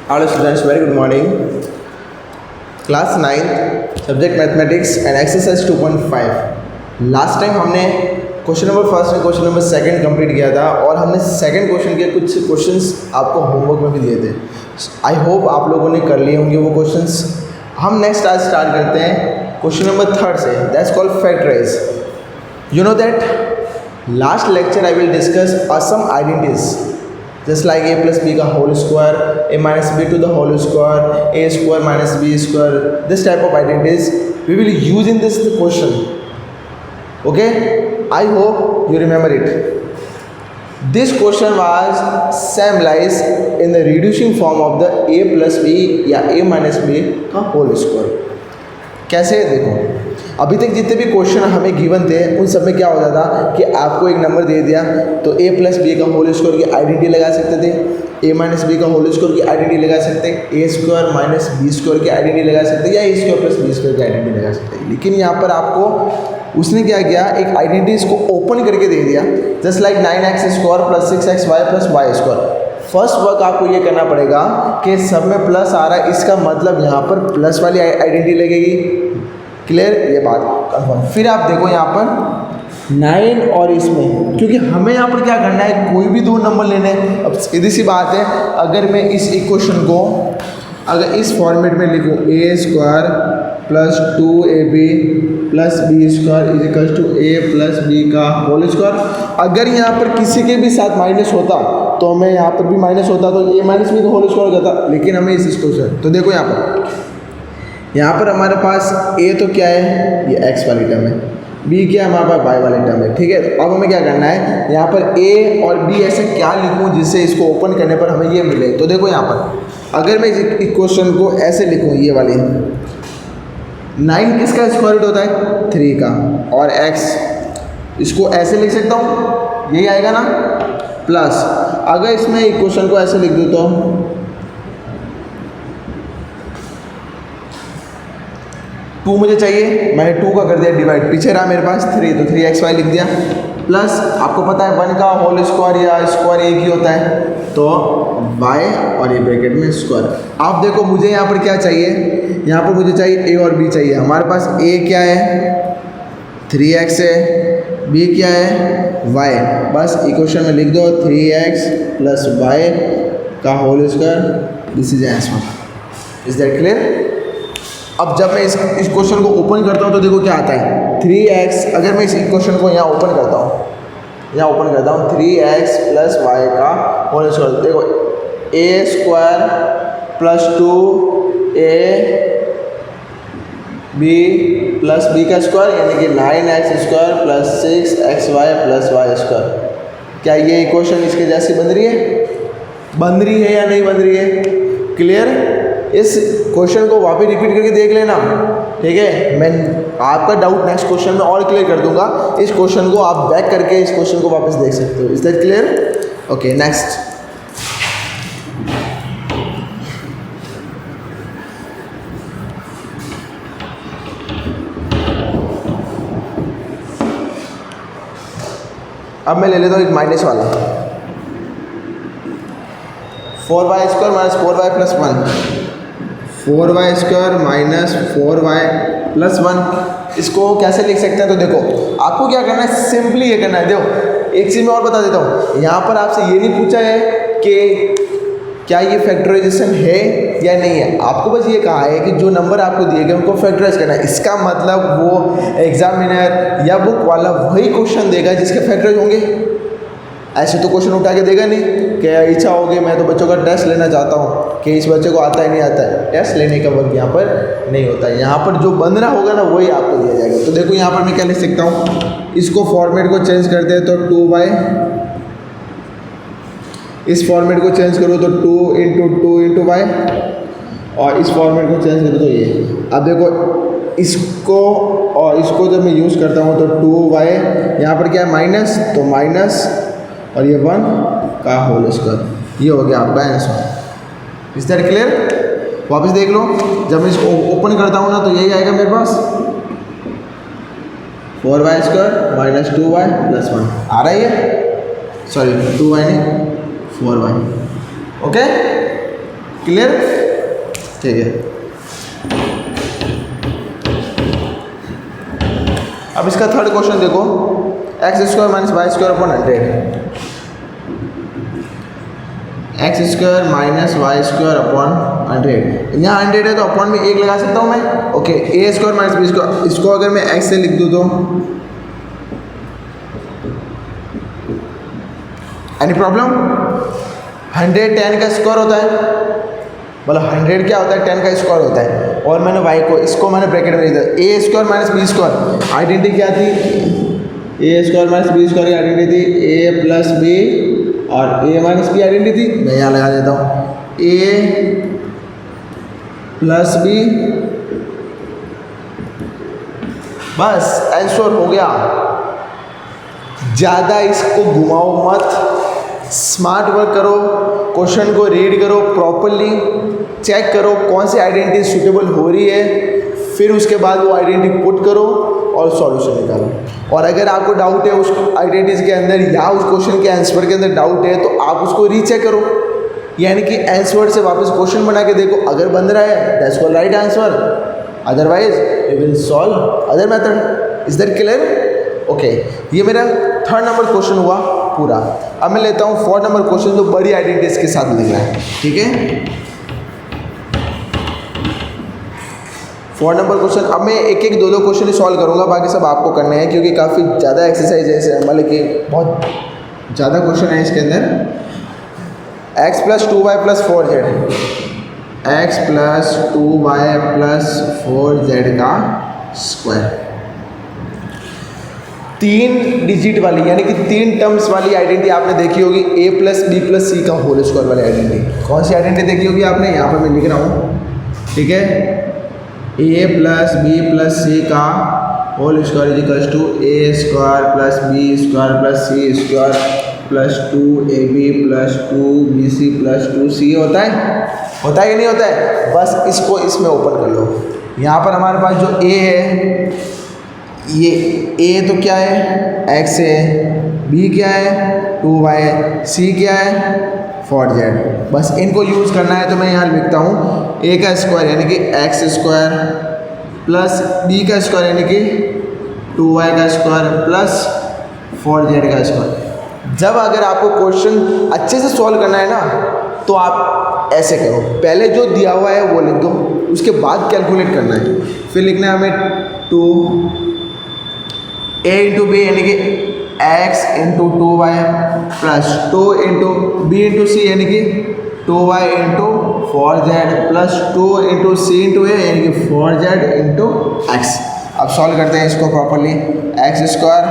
Hello students, very good morning. Class 9 subject mathematics and exercise 2.5. Last time हमने question number first और question number second complete किया था और हमने second question के कुछ क्वेश्चंस आपको होमवर्क में भी दिए थे. आई होप आप लोगों ने कर लिए होंगे वो क्वेश्चंस. हम नेक्स्ट आज स्टार्ट करते हैं क्वेश्चन नंबर थर्ड से. That's called factorise. You know that last lecture I will discuss some identities just like a plus b का whole square, a minus b to the whole square, a square minus b square. This type of identities we will use in this question. Okay, I hope you remember it. This question was summarized in the reducing form of the a plus b या a minus b का whole square. कैसे देखो, अभी तक जितने भी question हमें given थे उन सब में क्या होता था कि आपको एक नंबर दे दिया तो a प्लस बी का होल स्क्वायर की आइडेंटिटी लगा सकते थे, a माइनस बी का होल स्क्वायर की आइडेंटिटी लगा सकते हैं, a square minus B square की आइडेंटिटी लगा सकते हैं या a square plus b square की आइडेंटिटी लगा सकते हैं. लेकिन यहाँ पर आपको उसने क्या किया, एक आइडेंटिटीज को ओपन करके दे दिया. Just like 9x square plus 6xy plus y square. First work आपको ये करना पड़ेगा कि सब में प्लस आ रहा है, इसका मतलब यहाँ पर प्लस वाली आइडेंटिटी लगेगी. क्लियर, ये बात कंफर्म. फिर आप देखो यहाँ पर 9 और इसमें, क्योंकि हमें यहाँ पर क्या करना है, कोई भी दो नंबर लेने हैं. अब सीधी सी बात है, अगर मैं इस इक्वेशन को अगर इस फॉर्मेट में लिखूँ a square plus 2ab plus b square is equal to a plus b का होल स्क्वायर. अगर यहाँ पर किसी के भी साथ माइनस होता तो मैं यहाँ पर भी माइनस होता तो a माइनस बी का होल स्क्वायर हो जाता. लेकिन हमें इस क्वेश्चन तो देखो यहाँ पर हमारे पास a तो क्या है, ये x वाली टर्म है, b क्या है हमारे पास y वाली टर्म है. ठीक है, तो अब हमें क्या करना है, यहाँ पर a और b ऐसे क्या लिखूँ जिससे इसको ओपन करने पर हमें ये मिले. तो देखो यहाँ पर अगर मैं इस इक्वेशन को ऐसे लिखूँ, ये वाली 9 किसका स्क्वायर रूट होता है, 3 का, और x इसको ऐसे लिख सकता हूँ, यही आएगा ना, प्लस अगर इसमें इक्वेशन को ऐसे लिख दूँ तो 2 मुझे चाहिए, मैंने 2 का कर दिया डिवाइड, पीछे रहा मेरे पास 3 तो 3xy लिख दिया, प्लस आपको पता है 1 का होल स्क्वायर या स्क्वायर एक ही होता है तो y और ये ब्रैकेट में स्क्वायर. आप देखो मुझे यहाँ पर क्या चाहिए, यहाँ पर मुझे चाहिए a और b चाहिए. हमारे पास a क्या है, 3x है, b क्या है, y. बस इक्वेशन में लिख दो 3x प्लस y का whole square. This is answer. Is that clear? अब जब मैं इस क्वेश्चन को ओपन करता हूँ तो देखो क्या आता है, 3x. अगर मैं इस इक्वेशन को यहाँ ओपन करता हूँ, 3x प्लस वाई का होल स्क्वायर. देखो a square plus 2a b plus b का स्क्वायर यानी कि 9x square plus 6xy plus y square. क्या ये इक्वेशन इसके जैसी बन रही है या नहीं बन रही है? क्लियर? इस क्वेश्चन को वापस रिपीट करके देख लेना. ठीक है, मैं आपका डाउट नेक्स्ट क्वेश्चन में और क्लियर कर दूंगा. इस क्वेश्चन को आप बैक करके इस क्वेश्चन को वापस देख सकते हो. Is that clear? Okay, next. अब मैं ले लेता हूँ एक माइनस वाला, 4y square minus 4y plus 1, 4y square minus 4y plus 1. इसको कैसे लिख सकते हैं? तो देखो आपको क्या करना है, सिंपली ये करना है. देखो एक चीज़ मैं और बता देता हूँ, यहाँ पर आपसे ये नहीं पूछा है कि क्या ये फैक्टराइजेशन है या नहीं है. आपको बस ये कहा है कि जो नंबर आपको दिए गए उनको फैक्टराइज करना है. इसका मतलब वो एग्जामिनर या बुक वाला वही क्वेश्चन देगा जिसके फैक्टराइज होंगे. ऐसे तो क्वेश्चन उठा के देगा नहीं कि इच्छा होगी मैं तो बच्चों का टेस्ट लेना चाहता हूँ कि इस बच्चे को आता है नहीं आता है. टेस्ट लेने का वर्क यहाँ पर नहीं होता है. यहाँ पर जो बन रहा होगा ना वही आपको दिया जाएगा. तो देखो यहाँ पर मैं क्या लिख सकता हूँ, इसको फॉर्मेट को चेंज करते हैं तो 2y, इस फॉर्मेट को चेंज करो तो 2 इंटू y, और इस फॉर्मेट को चेंज करो तो ये. अब देखो इसको और इसको जब मैं यूज़ करता हूँ तो 2y, यहाँ पर क्या है माइनस, तो माइनस और ये 1 का होल स्क्वायर. ये हो गया आपका आंसर. Is that clear? वापस देख लो, जब मैं इसको ओपन करता हूँ ना तो यही आएगा मेरे पास, 4y square minus 2y plus 1. आ रहा है ये, सॉरी 2y नहीं 4y. Okay, clear? ठीक है, अब इसका थर्ड क्वेश्चन देखो, x square minus y square upon 100, x square minus y square upon 100, यहाँ 100 है तो अपॉन में 1 लगा सकता हूँ मैं, ओके। ए स्क्वायर माइनस बी स्क्वायर, इसको अगर मैं एक्स से लिख दूँ तो एनी प्रॉब्लम? 100 10 का स्क्वायर होता है, मतलब 100 क्या होता है, 10 का स्क्वायर होता है। और मैंने वाई को, इसको मैंने ब्रैकेट में लिख दिया, A square minus B square, identity क्या थी, A square minus B square की आइडेंटिटी थी ए प्लस बी, और ए माइनस बी आइडेंटिटी थी, मैं यहाँ लगा देता हूँ ए प्लस बी, बस आंसर हो गया। ज़्यादा इसको घुमाओ मत, स्मार्ट वर्क करो, क्वेश्चन को रीड करो प्रॉपरली, चेक करो कौन सी आइडेंटिटी सूटेबल हो रही है, फिर उसके बाद वो आइडेंटिटी पुट करो और सॉल्यूशन निकालो। और अगर आपको डाउट है उस आइडेंटिटीज के अंदर या उस क्वेश्चन के आंसर के अंदर डाउट है तो आप उसको रीचेक करो, यानी कि आंसर से वापस क्वेश्चन बना के देखो, अगर बन रहा है that's the right answer, otherwise you will solve other method. Is that clear? Okay, ये मेरा थर्ड नंबर क्वेश्चन हुआ पूरा। अब मैं लेता हूँ फोर्थ नंबर क्वेश्चन जो बड़ी आइडेंटिटीज के साथ लिख रहा है, ठीक है। फोर्थ नंबर क्वेश्चन, अब मैं एक एक दो क्वेश्चन ही सॉल्व करूँगा, बाकी सब आपको करने हैं क्योंकि काफ़ी ज़्यादा एक्सरसाइज है, मतलब कि बहुत ज़्यादा क्वेश्चन है इसके अंदर। X plus 2y plus 4z, x plus 2y plus 4z का स्क्वायर, 3 डिजिट वाली यानी कि 3 टर्म्स वाली आइडेंटिटी आपने देखी होगी, ए प्लस बी प्लस सी का होल स्क्वायर वाली आइडेंटिटी। कौन सी आइडेंटिटी देखी होगी आपने? यहाँ पर मैं लिख रहा हूँ, ठीक है, a plus b plus c का whole square is equals to a square plus b square plus c square plus 2ab plus 2bc plus 2c होता है कि नहीं होता है? बस इसको इसमें ओपन कर लो। यहाँ पर हमारे पास जो a है, ये a तो क्या है, x है, b क्या है 2y, c क्या है 4z, बस इनको यूज़ करना है। तो मैं यहाँ लिखता हूँ a का स्क्वायर यानी कि x स्क्वायर प्लस b का स्क्वायर यानी कि 2y का स्क्वायर प्लस 4z का स्क्वायर। जब अगर आपको क्वेश्चन अच्छे से सॉल्व करना है ना तो आप ऐसे करो, पहले जो दिया हुआ है वो लिख दो, उसके बाद कैलकुलेट करना है, फिर लिखना है हमें 2a इंटू बी यानी कि x into 2y plus 2 into B into C यानी कि 2y into 4z plus 2 into C into A यानी कि 4z इंटू x। अब सॉल्व करते हैं इसको properly, x square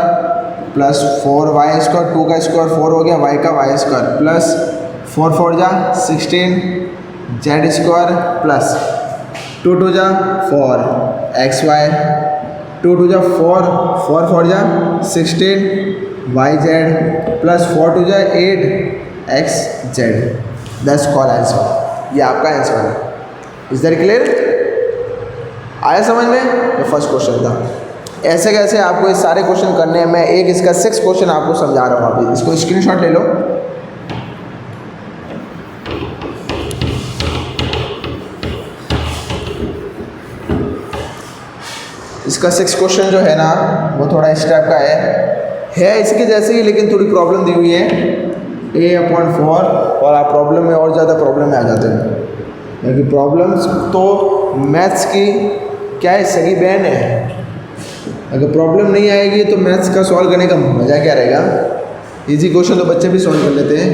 plus 4y square, 2 का स्क्वायर 4 हो गया, y का y स्क्वायर प्लस 4 4 जा 16 z स्क्वायर प्लस 2 2 जा 4 xy, 2 2 जा 4 4 4 जा 16 yz प्लस 4 2 जा 8 xz। दैट्स कॉल आंसर, ये आपका आंसर है। Is that clear? आया समझ में? ये फर्स्ट क्वेश्चन था। ऐसे कैसे आपको ये सारे क्वेश्चन करने हैं, मैं एक इसका 6 क्वेश्चन आपको समझा रहा हूँ, अभी इसको स्क्रीनशॉट ले लो। इसका 6 क्वेश्चन जो है ना वो थोड़ा इस टाइप का है इसके जैसे ही, लेकिन थोड़ी प्रॉब्लम दी हुई है a/4, और आप प्रॉब्लम में और ज़्यादा प्रॉब्लम में आ जाते हैं, क्योंकि प्रॉब्लम्स तो मैथ्स की क्या है, सगी बहन है। अगर प्रॉब्लम नहीं आएगी तो मैथ्स का सॉल्व करने का मज़ा क्या रहेगा। इजी क्वेश्चन तो बच्चे भी सॉल्व कर लेते हैं।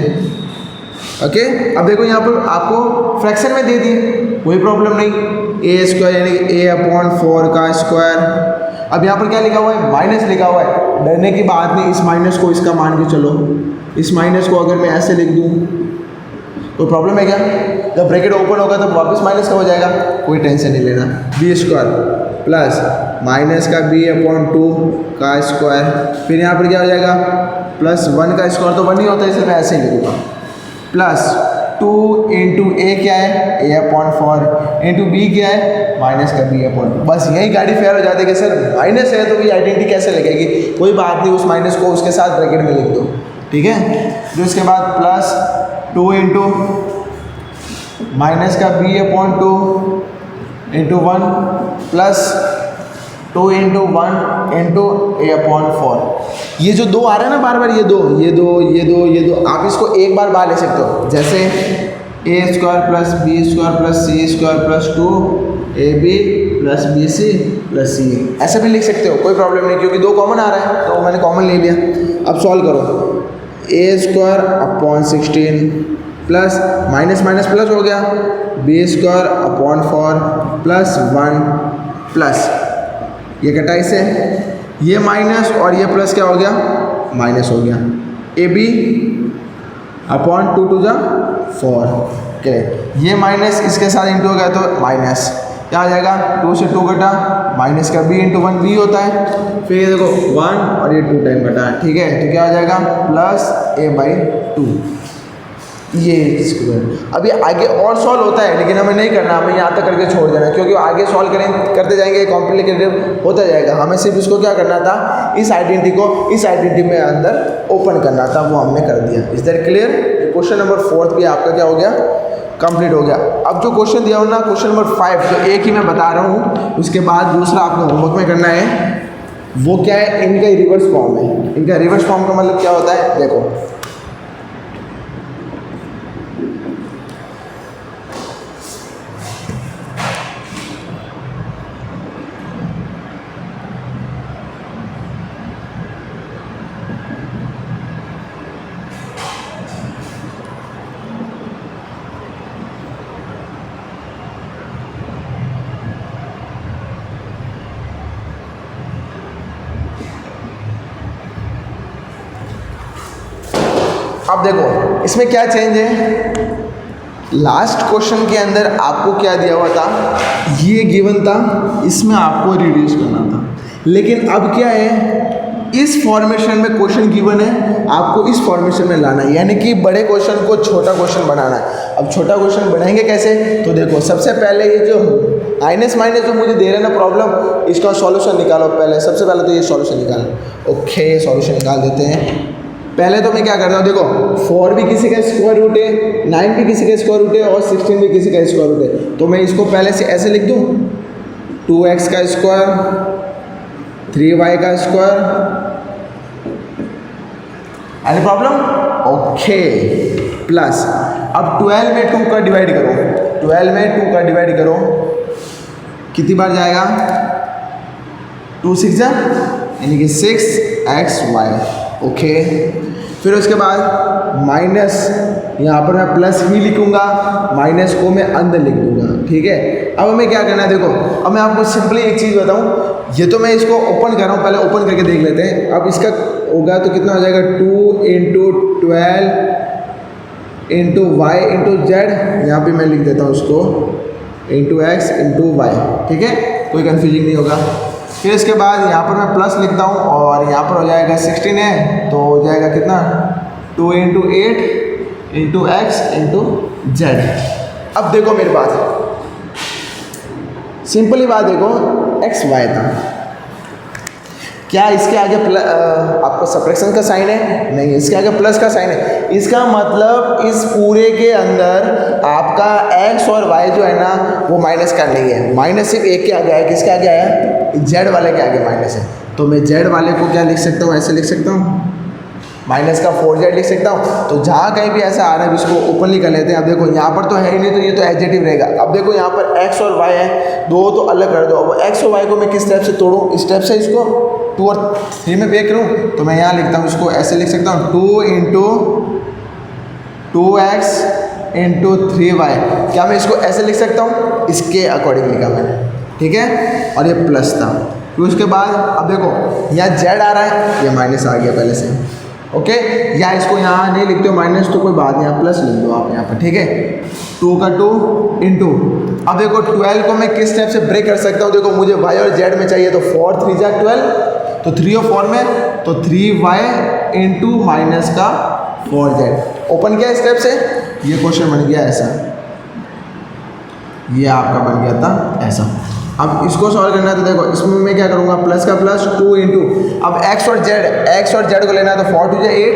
ओके, अब देखो यहाँ पर आपको फ्रैक्शन में दे दिए, कोई प्रॉब्लम नहीं, ए स्क्वायर यानी कि a/4 का स्क्वायर। अब यहाँ पर क्या लिखा हुआ है, माइनस लिखा हुआ है, डरने की बात नहीं, इस माइनस को इसका मान के चलो, इस माइनस को अगर मैं ऐसे लिख दूँ तो प्रॉब्लम है क्या? जब ब्रैकेट ओपन होगा तब वापस माइनस का हो जाएगा, कोई टेंशन नहीं लेना। बी स्क्वायर प्लस माइनस का b/2 का स्क्वायर, फिर यहाँ पर क्या हो जाएगा प्लस 1 का स्क्वायर, तो 1 ही होता है इसलिए मैं ऐसे ही लिखूँगा, प्लस 2 इंटू ए क्या है a/4 इंटू बी क्या है माइनस का b/2। बस यही गाड़ी फेयर हो जाती है कि सर माइनस है तो ये आइडेंटिटी कैसे लगेगी, कोई बात नहीं, उस माइनस को उसके साथ ब्रैकेट में लिख दो, ठीक है। फिर उसके बाद प्लस 2 इंटू माइनस का b/2 into 1 plus 2 into 1 into a/4। ये जो दो आ रहा है ना बार बार, ये दो आप इसको एक बार ले सकते हो, जैसे a² plus b² plus c² plus 2ab plus bc plus c, ऐसे भी लिख सकते हो, कोई प्रॉब्लम नहीं, क्योंकि दो कॉमन आ रहा है तो मैंने कॉमन ले लिया। अब सॉल्व करो, a²/16 plus minus minus plus हो गया, b²/4 प्लस 1 प्लस ये कटा इससे, ये माइनस और ये प्लस क्या हो गया, माइनस हो गया, ab/2 करेक्ट। ये माइनस इसके साथ इंटू हो गया तो माइनस, क्या आ जाएगा, 2 से 2 कटा, माइनस का b इंटू 1 b होता है, फिर ये देखो 1 और ये 2 टाइम कटा, ठीक है, तो क्या आ जाएगा प्लस a/2 ये स्क्वायर। अभी आगे और सॉल्व होता है लेकिन हमें नहीं करना, हमें यहाँ तक करके छोड़ देना, क्योंकि आगे सॉल्व करते जाएंगे कॉम्प्लिकेटेड होता जाएगा। हमें सिर्फ इसको क्या करना था, इस आइडेंटिटी को इस आइडेंटिटी में अंदर ओपन करना था, वो हमने कर दिया। Is that clear? Question number 4 भी आपका क्या हो गया, कंप्लीट हो गया। अब जो क्वेश्चन दिया हो ना, क्वेश्चन नंबर 5, जो एक ही मैं बता रहा हूँ, उसके बाद दूसरा आपको होमवर्क में करना है, वो क्या है, इनका रिवर्स फॉर्म है। इनका रिवर्स फॉर्म का मतलब क्या होता है, देखो अब देखो इसमें क्या चेंज है। लास्ट क्वेश्चन के अंदर आपको क्या दिया हुआ था, ये गिवन था, इसमें आपको रिड्यूस करना था, लेकिन अब क्या है, इस फॉर्मेशन में क्वेश्चन गिवन है, आपको इस फॉर्मेशन में लाना है, यानी कि बड़े क्वेश्चन को छोटा क्वेश्चन बनाना है। अब छोटा क्वेश्चन बनाएंगे कैसे, तो देखो सबसे पहले ये जो माइनस माइनस जो मुझे दे रहे ना प्रॉब्लम, इसका सॉल्यूशन निकालो पहले। सबसे पहले तो ये सॉल्यूशन निकालो। ओके, सॉल्यूशन निकाल देते हैं। पहले तो मैं क्या करता हूँ, देखो 4 भी किसी का स्क्वायर रूट है, 9 भी किसी का स्क्वायर रूट है और 16 भी किसी का स्क्वायर रूट है, तो मैं इसको पहले से ऐसे लिख दूँ, 2x का स्क्वायर 3y का square. Any problem? Okay, plus अब 12 में 2 का डिवाइड करो, 12 में 2 का डिवाइड करो, कितनी बार जाएगा, 2 6 यानी कि 6xy। ओके, फिर उसके बाद माइनस, यहाँ पर मैं प्लस ही लिखूंगा, माइनस को मैं अंदर लिख दूंगा, ठीक है। अब हमें क्या करना है, देखो अब मैं आपको सिंपली एक चीज़ बताऊँ, ये तो मैं इसको ओपन कर रहा हूँ, पहले ओपन करके देख लेते हैं। अब इसका होगा तो कितना हो जाएगा, 2 into 12 into y into z, यहाँ पर मैं लिख देता हूँ उसको इंटू एक्स इंटू वाई, ठीक है, कोई कन्फ्यूजिंग नहीं होगा। फिर इसके बाद यहाँ पर मैं प्लस लिखता हूँ और यहाँ पर हो जाएगा 16 है, तो हो जाएगा कितना, 2 into 8 into x into Z. अब देखो मेरी बात, सिंपली बात देखो, एक्स वाई था, क्या इसके आगे आपको सब्ट्रैक्शन का साइन है, नहीं, इसके आगे प्लस का साइन है। इसका मतलब इस पूरे के अंदर आपका एक्स और वाई जो है ना वो माइनस का नहीं है, माइनस सिर्फ एक के आगे आया, किसके आगे आया, जेड वाले के आगे माइनस है। तो मैं जेड वाले को क्या लिख सकता हूँ, ऐसे लिख सकता हूँ, माइनस का 4z लिख सकता हूँ। तो जहाँ कहीं भी ऐसा आ रहा है इसको ओपनली कर लेते हैं। अब देखो यहाँ पर तो है ही नहीं, तो ये तो एडजेक्टिव रहेगा। अब देखो यहाँ पर x और y है, दो तो अलग कर दो। अब x और y को मैं किस स्टेप से तोड़ूँ, इस स्टेप से इसको 2 और 3 में ब्रेक करूँ, तो मैं यहाँ लिखता हूँ, इसको ऐसे लिख सकता हूँ, 2 इंटू 2x इंटू 3y। क्या मैं इसको ऐसे लिख सकता हूँ, इसके अकॉर्डिंग लिखा मैंने, ठीक है, और ये प्लस था। फिर उसके बाद अब देखो यहाँ z आ रहा है, ये माइनस आ गया पहले से, ओके, या इसको यहाँ नहीं लिखते हो माइनस तो कोई बात नहीं, यहाँ प्लस लिख दो आप यहाँ पर, ठीक है। 2 का 2 इंटू, अब देखो 12 को मैं किस टाइप से ब्रेक कर सकता हूँ, देखो मुझे y और z में चाहिए, तो 4 3 जा 12, तो 3 और 4 में, तो 3y इंटू माइनस का 4z। ओपन किया स्टेप से, ये क्वेश्चन बन गया ऐसा, ये आपका बन गया था ऐसा। अब इसको सॉल्व करना है, तो देखो इसमें मैं क्या करूँगा, प्लस का प्लस 2 इंटू, अब x और z को लेना है, तो 4 2 8,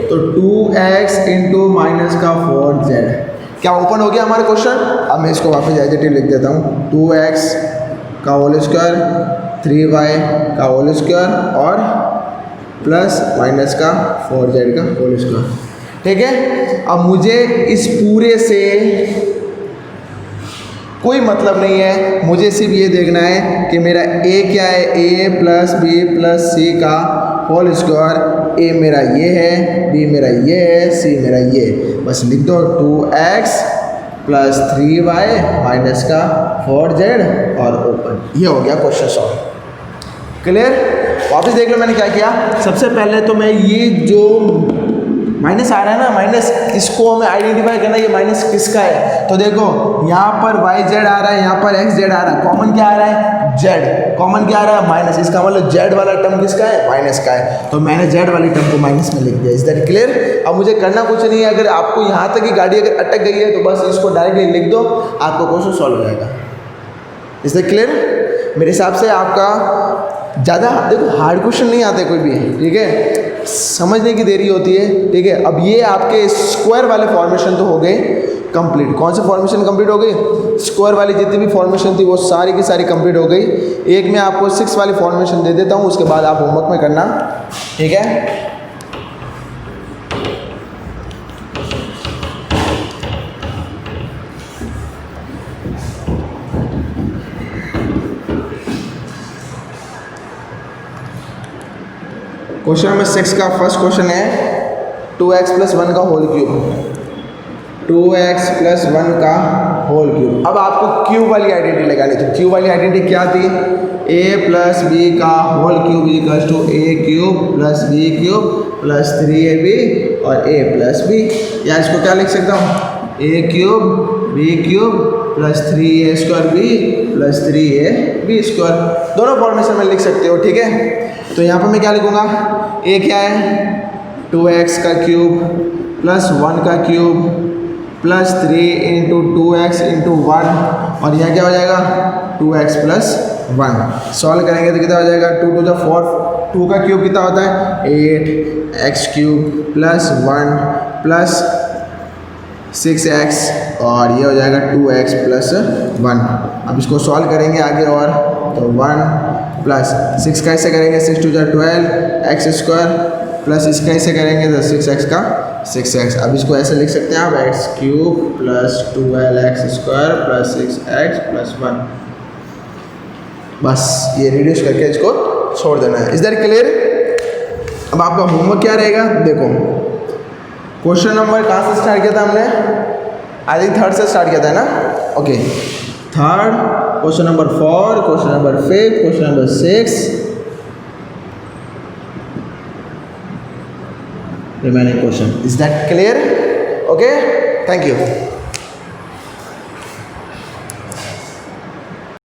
तो 2x इंटू माइनस का 4z। क्या ओपन हो गया हमारा क्वेश्चन? अब मैं इसको वापस एज इट इज लिख देता हूँ, 2x का होल स्क्वायर, 3y का होल स्क्वायर और प्लस माइनस का 4z का होल स्क्वायर। ठीक है, अब मुझे इस पूरे से कोई मतलब नहीं है, मुझे सिर्फ ये देखना है कि मेरा a क्या है, a plus b plus c का होल स्क्वायर। a मेरा ये है, b मेरा ये है, c मेरा ये, बस लिख दो 2x प्लस 3y माइनस का 4z और ओपन। ये हो गया क्वेश्चन सॉल्व। क्लियर? वापस देख लो मैंने क्या किया। सबसे पहले तो मैं ये जो माइनस आ रहा है ना, माइनस, इसको हमें आइडेंटिफाई करना है ये माइनस किसका है। तो देखो यहाँ पर YZ आ रहा है, यहाँ पर XZ आ रहा है, कॉमन क्या आ रहा है? Z। कॉमन क्या आ रहा है? माइनस। इसका मतलब Z वाला टर्म किसका है? माइनस का है। तो मैंने Z वाली टर्म को माइनस में लिख दिया। Is that clear? अब मुझे करना कुछ नहीं है, अगर आपको यहाँ तक की गाड़ी अगर अटक गई है तो बस इसको डायरेक्टली लिख दो, आपका क्वेश्चन सॉल्व हो जाएगा। Is that clear? मेरे हिसाब से आपका ज़्यादा देखो हार्ड क्वेश्चन नहीं आते कोई भी, ठीक है, समझने की देरी होती है। ठीक है, अब ये आपके स्क्वायर वाले फॉर्मेशन तो हो गए कंप्लीट। कौन से फॉर्मेशन कंप्लीट हो गई? स्क्वायर वाली जितनी भी फॉर्मेशन थी वो सारी की सारी कंप्लीट हो गई। एक मैं आपको 6 वाली फॉर्मेशन दे देता हूँ, उसके बाद आप होमवर्क में करना। ठीक है, क्वेश्चन नंबर 6 का फर्स्ट क्वेश्चन है 2x प्लस 1 का होल क्यूब। 2x प्लस 1 का होल क्यूब। अब आपको क्यूब वाली आइडेंटिटी लगानी थी। क्यूब वाली आइडेंटिटी क्या थी? a प्लस बी का whole cube equals to a cube plus b cube plus 3ab और a प्लस b। या इसको क्या लिख सकता हूँ? a cube b cube plus 3a square b plus 3ab square. दोनों फॉर्मेशन में लिख सकते हो। ठीक है, तो यहाँ पर मैं क्या लिखूँगा? a क्या है? 2x का क्यूब प्लस 1 का cube plus 3 into 2x into 1 और यह क्या हो जाएगा? 2x plus 1। सॉल्व करेंगे तो कितना हो जाएगा? 2 टू द 4, 2 का क्यूब कितना होता है? 8x cube plus 1 plus 6x और ये हो जाएगा 2x प्लस 1। अब इसको सॉल्व करेंगे आगे और, तो 1 प्लस 6 का ऐसे करेंगे 6 to the 12 x square plus इसका ऐसे करेंगे तो 6x का 6x। अब इसको ऐसे लिख सकते हैं आप x cube plus 12x square plus 6x plus 1। बस ये रिड्यूस करके इसको छोड़ देना है। Is that clear? अब आपका होमवर्क क्या रहेगा? देखो क्वेश्चन नंबर कहाँ से स्टार्ट किया था हमने? आई थिंक थर्ड से स्टार्ट किया था ना? Okay, third, question number 4, question number 5, question number 6, remaining question. Is that clear? Okay, thank you.